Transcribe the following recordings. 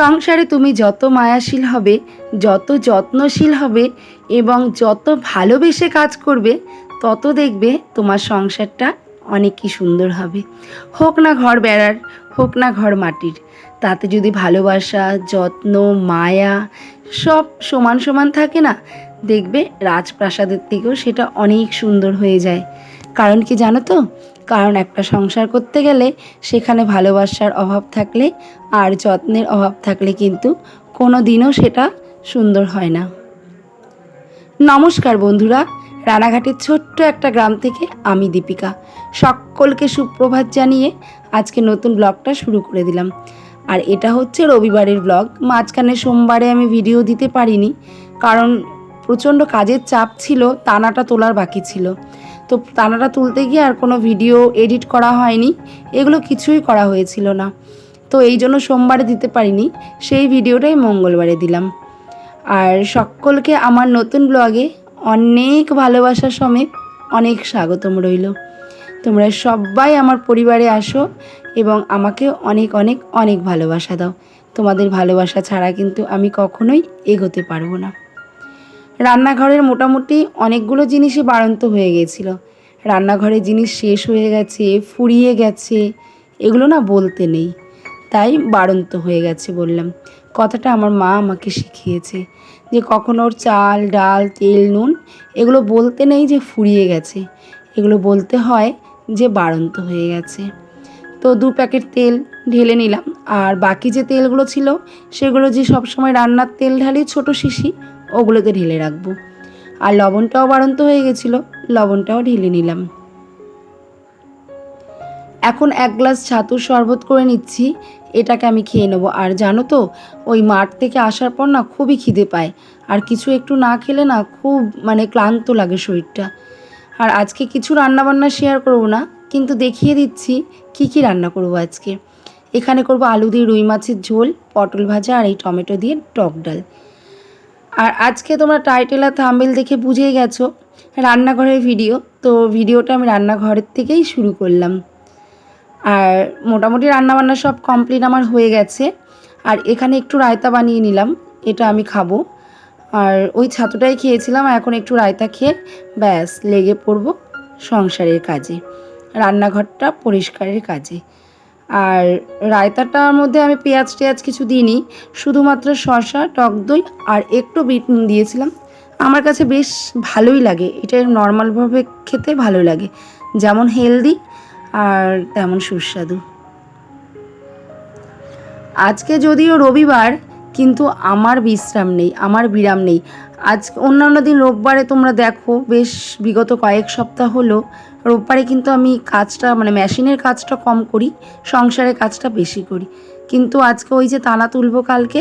সংসারে তুমি যত মায়াশীল হবে, যত যত্নশীল হবে এবং যত ভালোবেসে কাজ করবে, তত দেখবে তোমার সংসারটা অনেকই সুন্দর হবে। হোক না ঘর বেড়ার, হোক না ঘর মাটির, তাতে যদি ভালোবাসা, যত্ন, মায়া সব সমান সমান থাকে না, দেখবে রাজপ্রাসাদের থেকেও সেটা অনেক সুন্দর হয়ে যায়। কারণ কি জানো তো? কারণ একটা সংসার করতে গেলে সেখানে ভালোবাসার অভাব থাকলে আর যত্নের অভাব থাকলে কিন্তু কোনো দিনও সেটা সুন্দর হয় না। নমস্কার বন্ধুরা, রানাঘাটের ছোট্ট একটা গ্রাম থেকে আমি দীপিকা সকলকে সুপ্রভাত জানিয়ে আজকে নতুন ব্লগটা শুরু করে দিলাম। আর এটা হচ্ছে রবিবারের ব্লগ। মাঝখানে সোমবারে আমি ভিডিও দিতে পারিনি, কারণ প্রচণ্ড কাজের চাপ ছিল, টানাটা তোলার বাকি ছিল। তো টানাটা তুলতে গিয়ে আর কোনো ভিডিও এডিট করা হয়নি, এগুলো কিছুই করা হয়েছিল না। তো এই জন্য সোমবারে দিতে পারিনি, সেই ভিডিওটাই মঙ্গলবারে দিলাম। আর সকলকে আমার নতুন ব্লগে অনেক ভালোবাসা সমেত অনেক স্বাগতম রইল। তোমরা সবাই আমার পরিবারে আসো এবং আমাকে অনেক অনেক অনেক ভালোবাসা দাও। তোমাদের ভালোবাসা ছাড়া কিন্তু আমি কখনোই এগোতে পারবো না। রান্নাঘরের মোটামুটি অনেকগুলো জিনিসই বাড়ন্ত হয়ে গেছিল। রান্নাঘরের জিনিস শেষ হয়ে গেছে, ফুরিয়ে গেছে, এগুলো না বলতে নেই, তাই বাড়ন্ত হয়ে গেছে বললাম। কথাটা আমার মা আমাকে শিখিয়েছে যে কখনো ওর চাল, ডাল, তেল, নুন এগুলো বলতে নেই যে ফুরিয়ে গেছে, এগুলো বলতে হয় যে বাড়ন্ত হয়ে গেছে। তো 2 প্যাকেট তেল ঢেলে নিলাম, আর বাকি যে তেলগুলো ছিল সেগুলো যে সবসময় রান্নার তেল ঢালি ছোট শিশি, ওগুলোতে ঢেলে রাখবো। আর লবণটাও বাড়ন্ত হয়ে গেছিলো, লবণটাও ঢেলে নিলাম। এখন 1 গ্লাস ছাতুর শরবত করে নিচ্ছি, এটাকে আমি খেয়ে নেবো। আর জানো তো, ওই মাঠ থেকে আসার পর না খুবই খিদে পায়, আর কিছু একটু না খেলে না খুব ক্লান্ত লাগে শরীরটা। আর আজকে কিছু রান্নাবান্না শেয়ার করব না, কিন্তু দেখিয়ে দিচ্ছি কি কি রান্না করব আজকে। এখানে করব আলু দিয়ে রুই মাছের ঝোল, পটল ভাজা আর এই টমেটো দিয়ে টক ডাল। আর আজকে তোমরা টাইটেল আর থাম্বনেল দেখে বুঝেই গেছো রান্নাঘরের ভিডিও, তো ভিডিওটা আমি রান্নাঘরের থেকেই শুরু করলাম। আর মোটামুটি রান্নাবান্না সব কমপ্লিট আমার হয়ে গেছে। আর এখানে একটু রায়তা বানিয়ে নিলাম, এটা আমি খাবো। আর ওই ছাতুটাই খেয়েছিলাম, এখন একটু রায়তা খেয়ে ব্যাস লেগে পড়ব সংসারের কাজে, রান্নাঘরটা পরিষ্কারের কাজে। আর রায়তাটার মধ্যে আমি পেঁয়াজ টেয়াজ কিছু দিইনি, শুধুমাত্র শসা, টক দই আর একটু বিট নুন দিয়েছিলাম। আমার কাছে বেশ ভালোই লাগে, এটা নর্মালভাবে খেতে ভালো লাগে, যেমন হেলদি আর তেমন সুস্বাদু। আজকে যদিও রবিবার, কিন্তু আমার বিশ্রাম নেই, আমার বিরাম নেই। আজ অন্যান্য দিন রোববারে তোমরা দেখো বেশ বিগত কয়েক সপ্তাহ হলো রোববারে কিন্তু আমি কাজটা মেশিনের কাজটা কম করি, সংসারের কাজটা বেশি করি। কিন্তু আজকে ওই যে টানা তুলবো কালকে,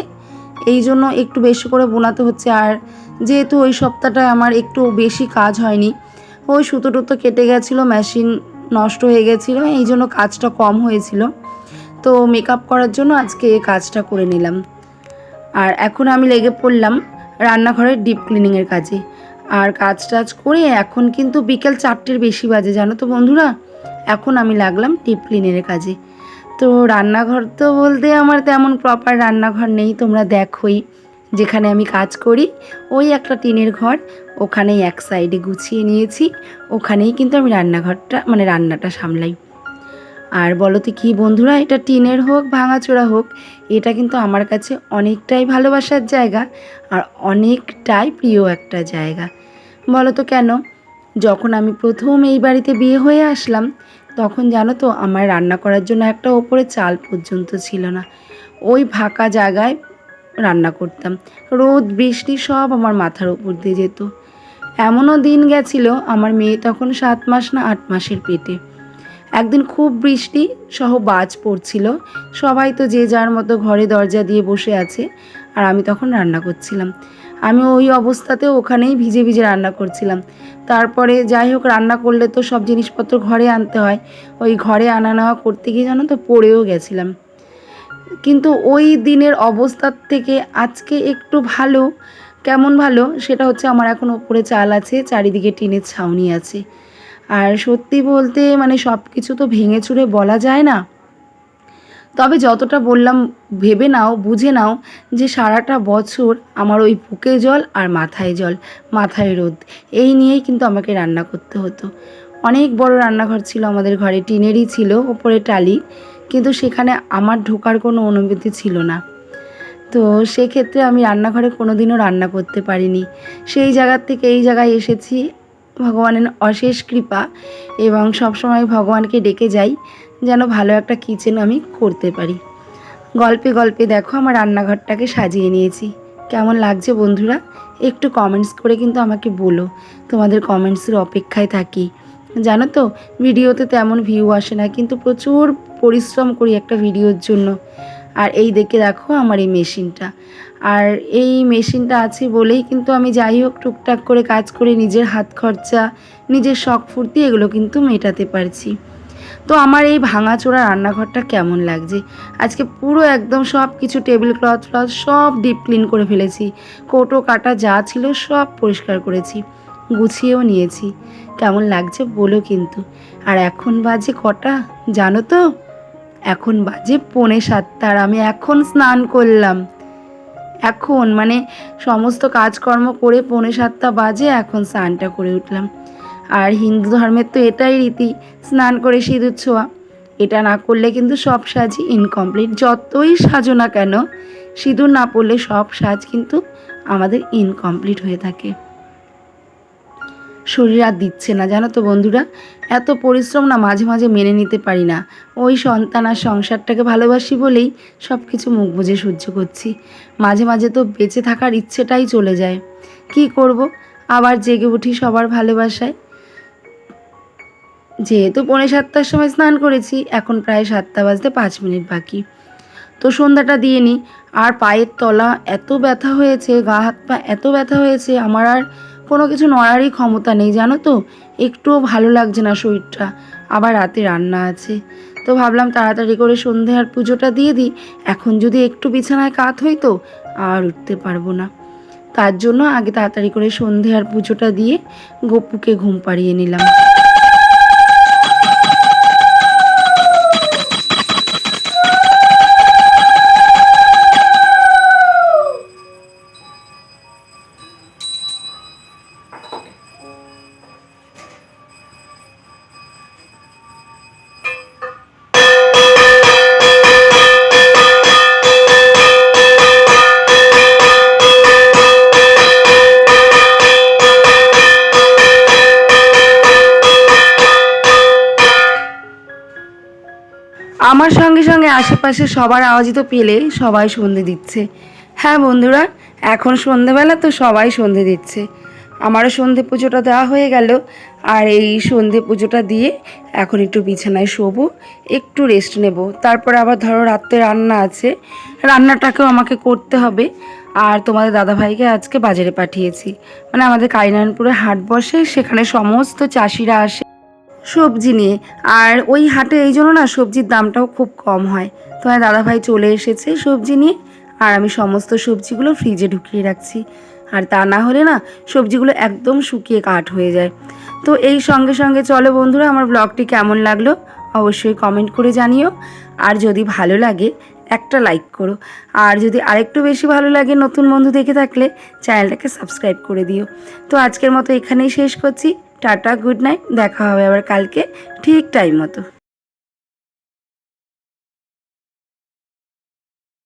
এই জন্য একটু বেশি করে বোনাতে হচ্ছে। আর যেহেতু ওই সপ্তাহটায় আমার একটু বেশি কাজ হয়নি, ওই সুতো টুতো কেটে গেছিলো, মেশিন নষ্ট হয়ে গেছিলো, এই জন্য কাজটা কম হয়েছিল। তো মেকআপ করার জন্য আজকে এই কাজটা করে নিলাম। আর এখন আমি লেগে পড়লাম রান্নাঘরের ডিপ ক্লিনিংয়ের কাজে। আর কাজ টাজ করে এখন কিন্তু বিকেল 4টের বেশি বাজে, জানো তো বন্ধুরা। এখন আমি লাগলাম ডিপ ক্লিনিংয়ের কাজে। তো রান্নাঘর তো বলতে আমার তেমন প্রপার রান্নাঘর নেই, তোমরা দেখোই যেখানে আমি কাজ করি ওই একটা টিনের ঘর, ওখানেই এক সাইডে গুছিয়ে নিয়েছি, ওখানেই কিন্তু আমি রান্নাঘরটা রান্নাটা সামলাই। আর বলো তো কি বন্ধুরা, এটা টিনের হোক ভাঙাচোরা হোক, এটা কিন্তু আমার কাছে অনেকটাই ভালোবাসার জায়গা আর অনেকটাই প্রিয় একটা জায়গা। বলো তো কেন? যখন আমি প্রথম এই বাড়িতে বিয়ে হয়ে আসলাম, তখন জানো তো আমার রান্না করার জন্য একটা ওপরে চাল পর্যন্ত ছিল না। ওই ফাঁকা জায়গায় রান্না করতাম, রোদ বৃষ্টি সব আমার মাথার উপর দিয়ে যেত। এমনও দিন গেছিল আমার মেয়ে তখন 7 মাস না 8 মাসের পেটে। একদিন খুব বৃষ্টি সহ বাজ পড়ছিল, সবাই তো যে যার মতো ঘরে দরজা দিয়ে বসে আছে, আর আমি তখন রান্না করছিলাম। আমি ওই অবস্থাতেও ওখানেই ভিজে ভিজে রান্না করছিলাম। তারপরে যাই হোক, রান্না করলে তো সব জিনিসপত্র ঘরে আনতে হয়, ওই ঘরে আনা নেওয়া করতে গিয়ে জানো তো পড়েও গেছিলাম। কিন্তু ওই দিনের অবস্থার থেকে আজকে একটু ভালো। কেমন ভালো? সেটা হচ্ছে আমার এখন ওপরে চাল আছে, চারিদিকে টিনের ছাউনি আছে। আর সত্যি বলতে সব কিছু তো ভেঙে চুরে বলা যায় না, তবে যতটা বললাম ভেবে নাও, বুঝে নাও যে সারাটা বছর আমার ওই বুকে জল আর মাথায় জল, মাথায় রোদ, এই নিয়েই কিন্তু আমাকে রান্না করতে হতো। অনেক বড় রান্নাঘর ছিল আমাদের ঘরে, টিনেরই ছিল, ওপরে টালি, কিন্তু সেখানে আমার ঢোকার কোনো অনুমতি ছিল না। তো সেক্ষেত্রে আমি রান্নাঘরে কোনো দিনও রান্না করতে পারিনি। সেই জায়গার থেকে এই জায়গায় এসেছি ভগবানের অশেষ কৃপা, এবং সবসময় ভগবানকে ডেকে যাই যেন ভালো একটা কিচেন আমি করতে পারি। গল্পে গল্পে দেখো আমার রান্নাঘরটাকে সাজিয়ে নিয়েছি। কেমন লাগছে বন্ধুরা? একটু কমেন্টস করে কিন্তু আমাকে বলো, তোমাদের কমেন্টসের অপেক্ষায় থাকি। জানো তো, ভিডিওতে তেমন ভিউ আসে না, কিন্তু প্রচুর পরিশ্রম করি একটা ভিডিওর জন্য। আর এই দেখে দেখো আমার এই মেশিনটা, আর এই মেশিনটা আছে বলেই কিন্তু আমি যাই হোক টুকটাক করে কাজ করে নিজের হাত খরচা, নিজের শখ ফুর্তি এগুলো কিন্তু মেটাতে পারছি। তো আমার এই ভাঙাচোরা রান্নাঘরটা কেমন লাগছে? আজকে পুরো একদম সব কিছু টেবিল ক্লথ সব ডিপ ক্লিন করে ফেলেছি, কৌটো কাটা যা ছিল সব পরিষ্কার করেছি, গুছিয়েও নিয়েছি। কেমন লাগছে বলো কিন্তু। আর এখন বাজে কটা জানো তো? এখন বাজে 6:45, আর আমি এখন স্নান করলাম। এখন মানে সমস্ত কাজকর্ম করে 6:45 বাজে, এখন স্নানটা করে উঠলাম। আর হিন্দু ধর্মের তো এটাই রীতি, স্নান করে সিঁদুর ছোঁয়া। এটা না করলে কিন্তু সব সাজই ইনকমপ্লিট। যতই সাজো না কেন, সিঁদুর না পড়লে সব সাজ কিন্তু আমাদের ইনকমপ্লিট হয়ে থাকে। শরীর আর দিচ্ছে না জানো তো বন্ধুরা, এত পরিশ্রম না মাঝে মাঝে মেনে নিতে পারি না। ওই সন্তান আর সংসারটাকে ভালোবাসি বলেই সব কিছু মুখ বুজে সহ্য করছি। মাঝে মাঝে তো বেঁচে থাকার ইচ্ছেটাই চলে যায়। কি করব, আবার জেগে উঠি সবার ভালোবাসায়। যেহেতু 6:45 সময় স্নান করেছি, এখন প্রায় 7টা বাজতে 5 মিনিট বাকি। তো সন্ধ্যাটা দিয়ে নিই। আর পায়ের তলা এত ব্যথা হয়েছে, গা হাত পা এত ব্যথা হয়েছে, আমার আর কোনো কিছু নড়ারই ক্ষমতা নেই জানো তো। একটুও ভালো লাগছে না শরীরটা। আবার রাতে রান্না আছে, তো ভাবলাম তাড়াতাড়ি করে সন্ধে আর পুজোটা দিয়ে দিই। এখন যদি একটু বিছানায় কাত হইতো, আর উঠতে পারবো না। তার জন্য আগে তাড়াতাড়ি করে সন্ধে আর পুজোটা দিয়ে গপুকে ঘুম পাড়িয়ে নিলাম। আমার সঙ্গে সঙ্গে আশেপাশে সবার আওয়াজই তো পেলে, সবাই সন্ধে দিচ্ছে। হ্যাঁ বন্ধুরা, এখন সন্ধেবেলা তো সবাই সন্ধে দিচ্ছে। আমারও সন্ধে পুজোটা দেওয়া হয়ে গেল। আর এই সন্ধে পুজোটা দিয়ে এখন একটু বিছানায় শোবো, একটু রেস্ট নেব। তারপর আবার ধরো রাত্রে রান্না আছে, রান্নাটাকেও আমাকে করতে হবে। আর তোমাদের দাদাভাইকে আজকে বাজারে পাঠিয়েছি, মানে আমাদের কালীনারায়ণপুরে হাট বসে, সেখানে সমস্ত চাষিরা আসে সবজি নিয়ে। আর ওই হাটে এই জন্য না সবজির দামটাও খুব কম হয়। তো দাদাভাই চলে এসেছে সবজি নিয়ে, আর আমি সমস্ত সবজিগুলো ফ্রিজে ঢুকিয়ে রাখছি। আর তা না হলে না সবজিগুলো একদম শুকিয়ে কাঠ হয়ে যায়। তো এই সঙ্গে সঙ্গে চলো বন্ধুরা, আমার ব্লগটি কেমন লাগলো অবশ্যই কমেন্ট করে জানিও। আর যদি ভালো লাগে একটা লাইক করো, আর যদি আরেকটু বেশি ভালো লাগে নতুন বন্ধু দেখে থাকলে চ্যানেলটাকে সাবস্ক্রাইব করে দিও। তো আজকের মতো এখানেই শেষ করছি। টাটা, গুড নাইট, দেখা হবে আবার কালকে ঠিক টাইম মতো।